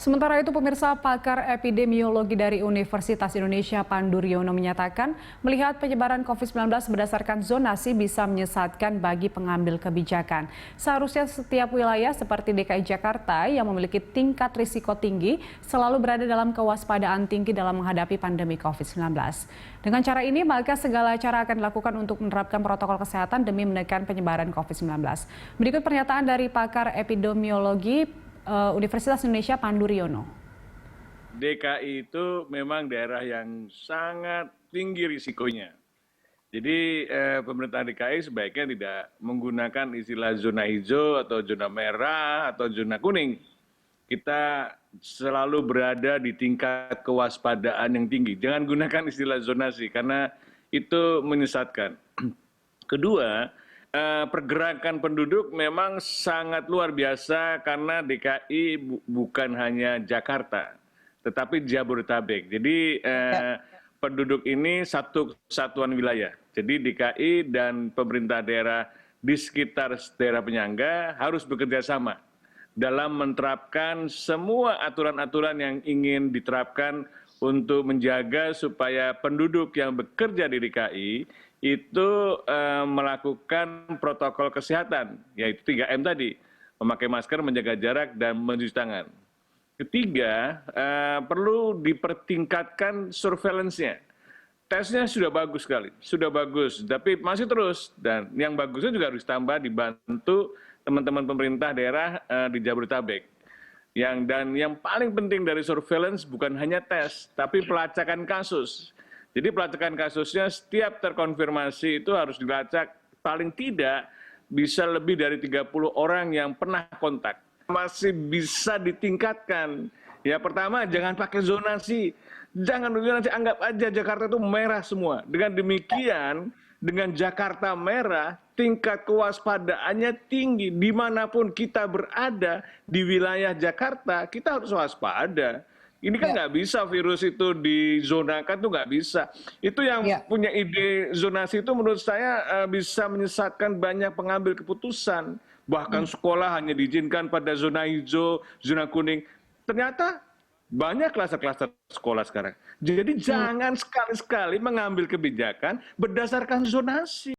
Sementara itu, pemirsa, pakar epidemiologi dari Universitas Indonesia Pandu Riono menyatakan melihat penyebaran COVID-19 berdasarkan zonasi bisa menyesatkan bagi pengambil kebijakan. Seharusnya setiap wilayah seperti DKI Jakarta yang memiliki tingkat risiko tinggi selalu berada dalam kewaspadaan tinggi dalam menghadapi pandemi COVID-19. Dengan cara ini, maka segala cara akan dilakukan untuk menerapkan protokol kesehatan demi menekan penyebaran COVID-19. Berikut pernyataan dari pakar epidemiologi Universitas Indonesia Pandu Riono. DKI itu memang daerah yang sangat tinggi risikonya. Jadi pemerintah DKI sebaiknya tidak menggunakan istilah zona hijau atau zona merah atau zona kuning. Kita selalu berada di tingkat kewaspadaan yang tinggi. Jangan gunakan istilah zonasi karena itu menyesatkan. Kedua, pergerakan penduduk memang sangat luar biasa karena DKI bukan hanya Jakarta, tetapi Jabodetabek. Jadi penduduk ini satu kesatuan wilayah. Jadi DKI dan pemerintah daerah di sekitar daerah penyangga harus bekerja sama dalam menerapkan semua aturan-aturan yang ingin diterapkan untuk menjaga supaya penduduk yang bekerja di DKI itu melakukan protokol kesehatan, yaitu 3M tadi, memakai masker, menjaga jarak, dan mencuci tangan. Ketiga, perlu dipertingkatkan surveillance-nya. Tesnya sudah bagus sekali, sudah bagus, tapi masih terus. Dan yang bagusnya juga harus tambah dibantu teman-teman pemerintah daerah di Jabodetabek. Dan yang paling penting dari surveillance bukan hanya tes, tapi pelacakan kasus. Jadi pelacakan kasusnya setiap terkonfirmasi itu harus dilacak paling tidak bisa lebih dari 30 orang yang pernah kontak. Masih bisa ditingkatkan. Ya pertama jangan pakai zonasi. Jangan zonasi, anggap aja Jakarta itu merah semua. Dengan demikian, dengan Jakarta merah, tingkat kewaspadaannya tinggi. Dimanapun kita berada di wilayah Jakarta, kita harus waspada. Ini kan nggak bisa virus itu dizonakan, tuh nggak bisa. Itu yang punya ide zonasi itu menurut saya bisa menyesatkan banyak pengambil keputusan. Bahkan sekolah hanya diizinkan pada zona hijau, zona kuning. Ternyata banyak klaster-klaster sekolah sekarang. Jadi jangan sekali-sekali mengambil kebijakan berdasarkan zonasi.